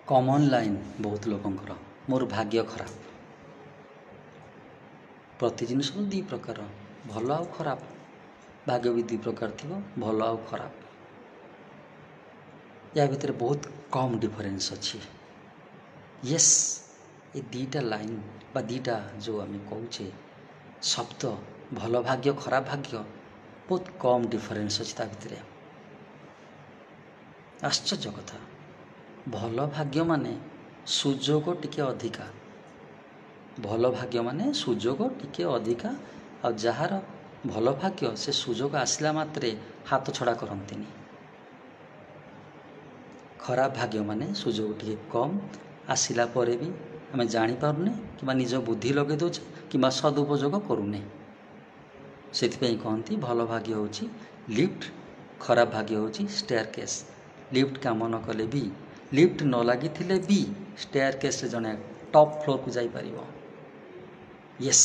common line बहुत लोकंकर मोर भाग्य खराब प्रति जिनिस दी प्रकार भल आ खराब भाग्य भी दी प्रकार थी भल आ खराब या भितर बहुत कम डिफरेंस अच्छी यस ये दीटा लाइन बा दीटा जो आम कहे शब्द भल भाग्य खराब भाग्य बहुत कम डिफरेंस अच्छी ता भितर आश्चर्य कथा भल भाग्य माने सुजोग टिके अधिका भल भाग्य माने सुजोग टिके अधिका आ जार भल भाग्य से सुजोग आसला मात्रे हाथ छड़ा करंतिनी खराब भाग्य माने सुजोग टिके कम आसिला परे भी आम जानी पारुने कि निज बुद्धि लगे दौचे कि सदुपयोग करूने से कहती भल भाग्य होची लिफ्ट खराब भाग्य होची स्टेयर केस लिफ्ट काम न कले भी लिफ्ट न लगी भी स्टेयर केस जड़े टॉप फ्लोर को जाई परिबो यस